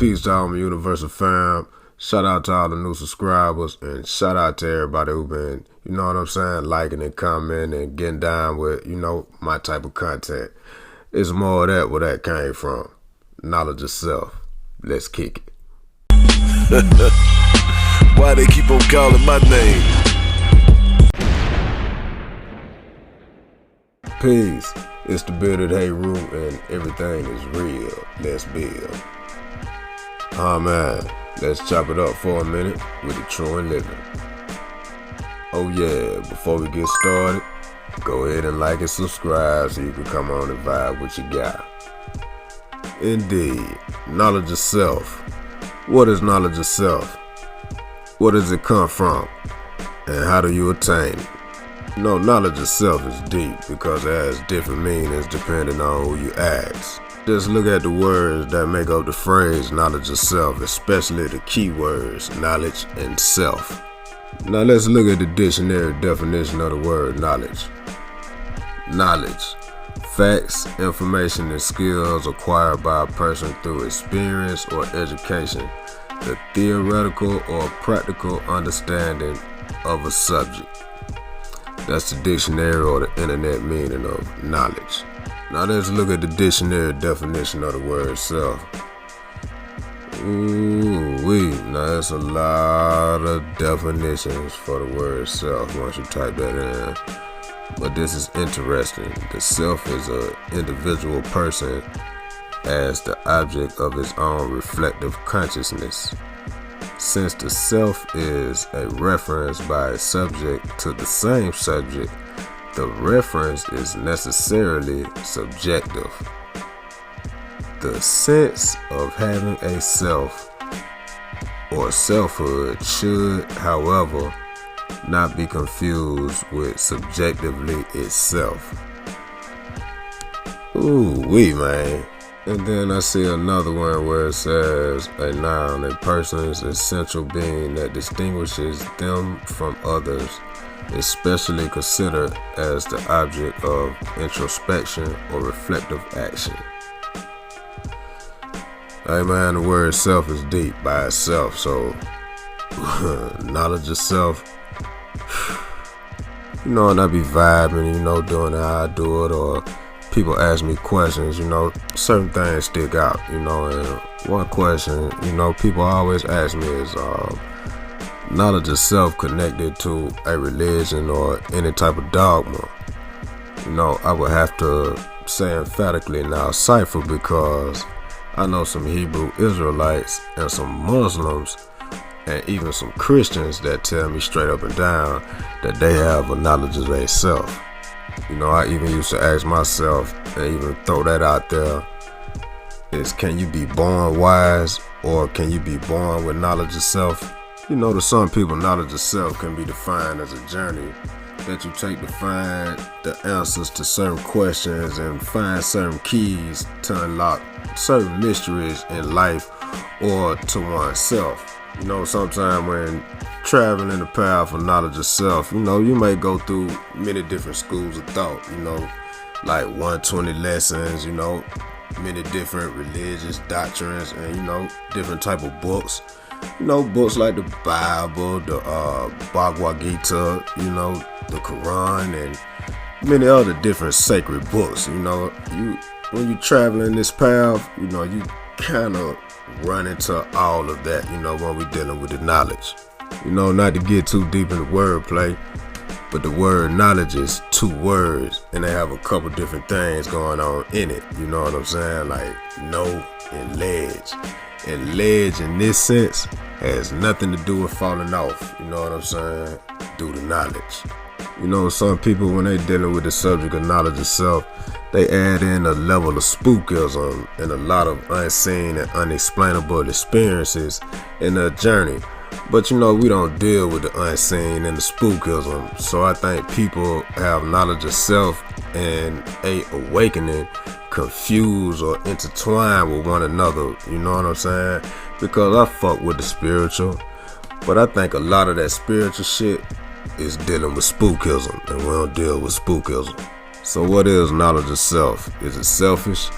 Peace to all my Universal fam. Shout out to all the new subscribers, and shout out to everybody who been, you know what I'm saying, liking and commenting and getting down with, my type of content. It's more of that where that came from. Knowledge of self. Let's kick it. Why they keep on calling my name? Peace. It's the bearded Heru, and everything is real. Let's build. Oh man, let's chop it up for a minute with the true and living. Oh yeah, before we get started, go ahead and like and subscribe so you can come on and vibe what you got. Indeed, knowledge of self. What is knowledge of self? Where does it come from? And how do you attain it? Knowledge of self is deep because it has different meanings depending on who you ask. Just look at the words that make up the phrase knowledge of self, especially the key words knowledge and self. Now let's look at the dictionary definition of the word knowledge. Knowledge: facts, information, and skills acquired by a person through experience or education, the theoretical or practical understanding of a subject. That's the dictionary or the internet meaning of knowledge. Now let's look at the dictionary definition of the word self. Now that's a lot of definitions for the word self once you type that in. But this is interesting. The self is an individual person as the object of its own reflective consciousness. Since the self is a reference by a subject to the same subject, the reference is necessarily subjective. The sense of having a self or selfhood should, however, not be confused with subjectively itself. Man. And then I see another one where it says a noun, a person's essential being that distinguishes them from others, especially considered as the object of introspection or reflective action. Hey man, the word self is deep by itself, so knowledge of self, and I be vibing, doing how I do it, or people ask me questions, certain things stick out, and one question, people always ask me is, knowledge of self connected to a religion or any type of dogma? I would have to say emphatically now cipher, because I know some Hebrew Israelites and some Muslims and even some Christians that tell me straight up and down that they have a knowledge of their self. I even used to ask myself and even throw that out there is, can you be born wise or can you be born with knowledge of self? To some people, knowledge of self can be defined as a journey that you take to find the answers to certain questions and find certain keys to unlock certain mysteries in life or to oneself. Sometimes when traveling the path of knowledge of self, you may go through many different schools of thought, like 120 lessons, many different religious doctrines and, different type of books. Books like the Bible, the Bhagavad Gita, the Quran, and many other different sacred books. When you traveling this path, you kind of run into all of that, when we dealing with the knowledge. Not to get too deep in the wordplay, but the word knowledge is two words, and they have a couple different things going on in it. You know what I'm saying? Like know and ledge. And ledge in this sense has nothing to do with falling off, you know what I'm saying, due to knowledge. Some people, when they dealing with the subject of knowledge of self, they add in a level of spookism and a lot of unseen and unexplainable experiences in their journey. But we don't deal with the unseen and the spookism. So I think people have knowledge of self and a awakening confused or intertwined with one another, you know what I'm saying? Because I fuck with the spiritual, but I think a lot of that spiritual shit is dealing with spookism, and we don't deal with spookism. So what is knowledge of self? Is it selfish?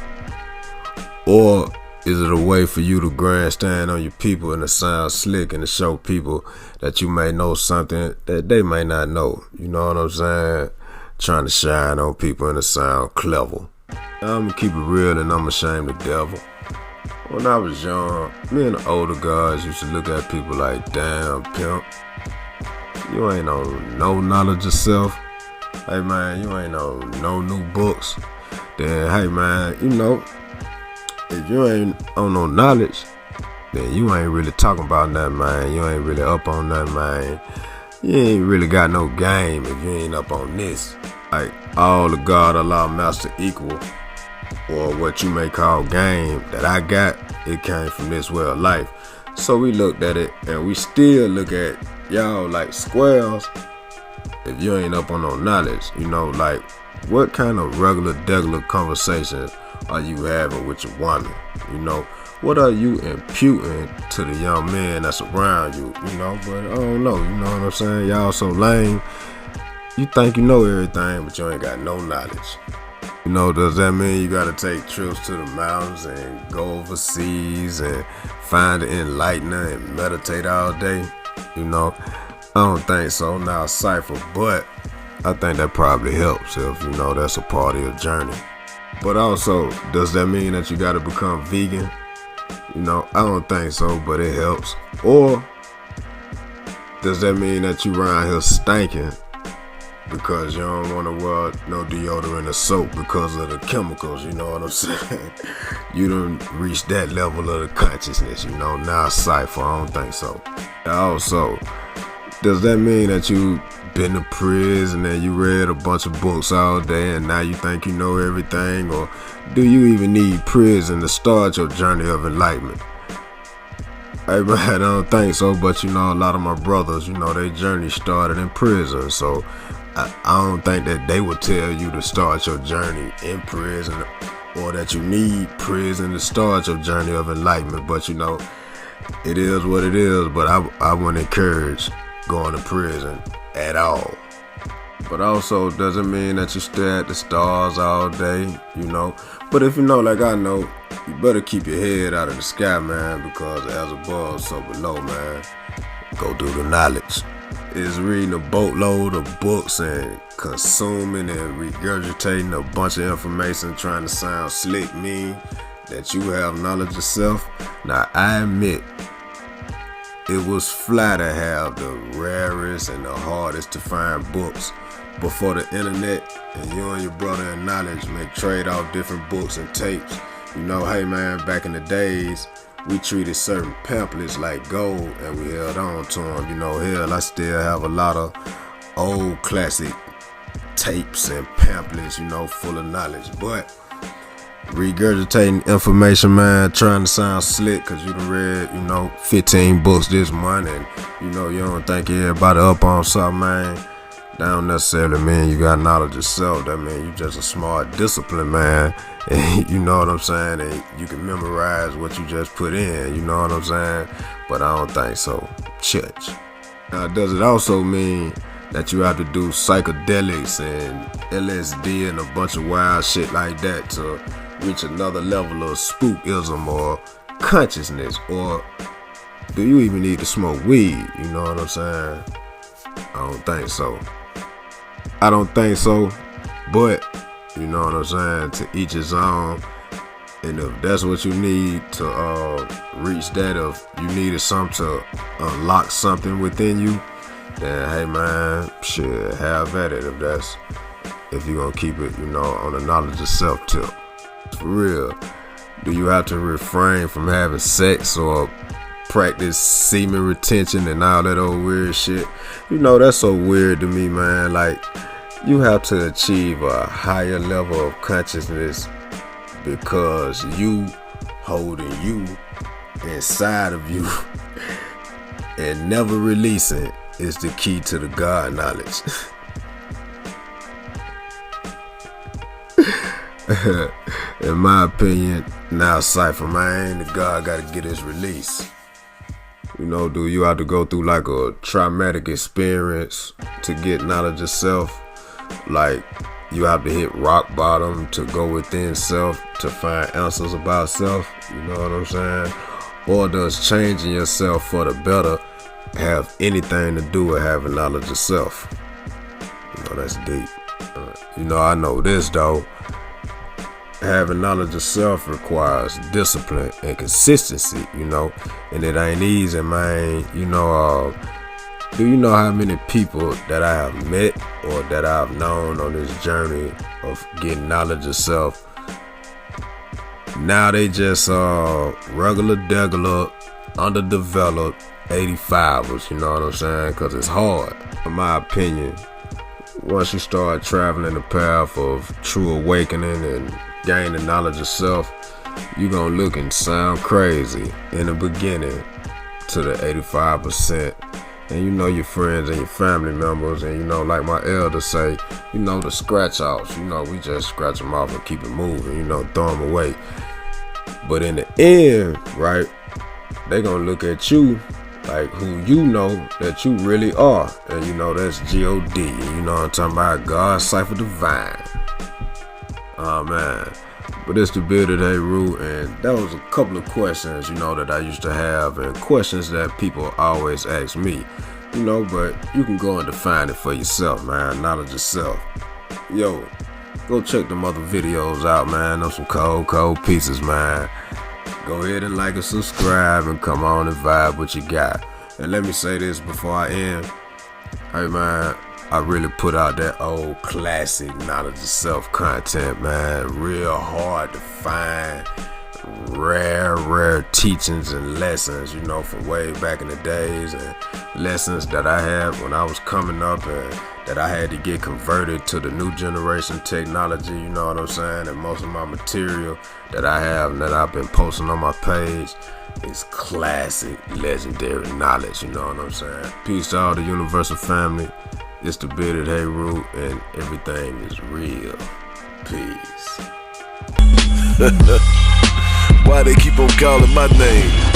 Or Is it a way for you to grandstand on your people and to sound slick and to show people that you may know something that they may not know? You know what I'm saying? Trying to shine on people and to sound clever. I'm gonna keep it real and I'm ashamed of the devil. When I was young, me and the older guys used to look at people like, damn, pimp, you ain't on no knowledge of self. Hey man, you ain't on no new books. Then hey man, you know, if you ain't on no knowledge, then you ain't really talking about nothing, man. You ain't really up on nothing, man. You ain't really got no game if you ain't up on this. Like all the God, Allah, Master equal, or what you may call game that I got, it came from this way of life. So we looked at it and we still look at y'all like squares if you ain't up on no knowledge. You know, like what kind of regular conversations are you having with your woman? You know, what are you imputing to the young man that's around you? You know, but I don't know, you know what I'm saying? Y'all so lame. You think you know everything, but you ain't got no knowledge. You know, does that mean you gotta take trips to the mountains and go overseas and find the enlightener and meditate all day? You know, I don't think so. Now, cipher, but I think that probably helps if, you know, that's a part of your journey. But also, does that mean that you gotta become vegan? You know, I don't think so, but it helps. Or does that mean that you around here stinking because you don't want to wear no deodorant or soap because of the chemicals? You know what I'm saying? You done reached that level of the consciousness, you know. Now cipher, I don't think so. Also, does that mean that you been to prison and you read a bunch of books all day and now you think you know everything? Or do you even need prison to start your journey of enlightenment? Hey man, I don't think so, but you know, a lot of my brothers, you know, their journey started in prison. So I don't think that they would tell you to start your journey in prison or that you need prison to start your journey of enlightenment. But you know, it is what it is, but I wouldn't encourage going to prison at all. But also, doesn't mean that you stare at the stars all day, you know. But if you know, like I know, you better keep your head out of the sky, man, because as above, so below, man. Go do the knowledge. Is reading a boatload of books and consuming and regurgitating a bunch of information trying to sound slick mean that you have knowledge of self? Now, I admit, it was fly to have the rarest and the hardest to find books before the internet, and you and your brother in knowledge may trade off different books and tapes. You know, hey man, back in the days, we treated certain pamphlets like gold and we held on to them. You know, hell, I still have a lot of old classic tapes and pamphlets, you know, full of knowledge. But regurgitating information, man, trying to sound slick because you done read, you know, 15 books this month and, you know, you don't think everybody up on something, man. That don't necessarily mean you got knowledge of self. That mean you just a smart, disciplined man. And you know what I'm saying? And you can memorize what you just put in. You know what I'm saying? But I don't think so. Church. Now, does it also mean that you have to do psychedelics and LSD and a bunch of wild shit like that to reach another level of spookism or consciousness? Or do you even need to smoke weed? You know what I'm saying? I don't think so. I don't think so, but you know what I'm saying, to each his own. And if that's what you need to reach that, if you needed something to unlock something within you, then hey man, shit, have at it if you're gonna keep it, you know, on the knowledge of self tip. For real, do you have to refrain from having sex or practice semen retention and all that old weird shit? You know, that's so weird to me, man. Like, you have to achieve a higher level of consciousness because you holding you inside of you and never releasing is the key to the God knowledge. In my opinion, now cipher, man, the God gotta get his release. You know, do you have to go through like a traumatic experience to get knowledge of self? Like, you have to hit rock bottom to go within self to find answers about self? You know what I'm saying? Or does changing yourself for the better have anything to do with having knowledge of self? You know, that's deep. You know, I know this though. Having knowledge of self requires discipline and consistency, you know, and it ain't easy, man. You know, do you know how many people that I have met or that I've known on this journey of getting knowledge of self? Now they just regular, underdeveloped 85ers, you know what I'm saying? Because it's hard, in my opinion. Once you start traveling the path of true awakening and gaining knowledge of self, you're gonna look and sound crazy in the beginning to the 85%. And you know your friends and your family members, and you know, like my elders say, you know, the scratch offs, you know, we just scratch them off and keep it moving, you know, throw them away. But in the end, right, they gonna look at you like who you know that you really are. And you know, that's God. You know what I'm talking about? God, cipher divine. Oh man. But it's the bearded Heru, and that was a couple of questions, you know, that I used to have, and questions that people always ask me, you know, but you can go and define it for yourself, man. Knowledge of self. Yo, go check them other videos out, man. Those some cold pieces, man. Go ahead and like and subscribe and come on and vibe what you got. And let me say this before I end. Hey, man, I really put out that old classic knowledge of self content, man. Real hard to find, rare teachings and lessons, you know, from way back in the days, and lessons that I had when I was coming up and that I had to get converted to the new generation technology, you know what I'm saying? And most of my material that I have and that I've been posting on my page is classic, legendary knowledge, you know what I'm saying? Peace to all the universal family. It's the bearded Heru, and everything is real. Peace. Why they keep on calling my name?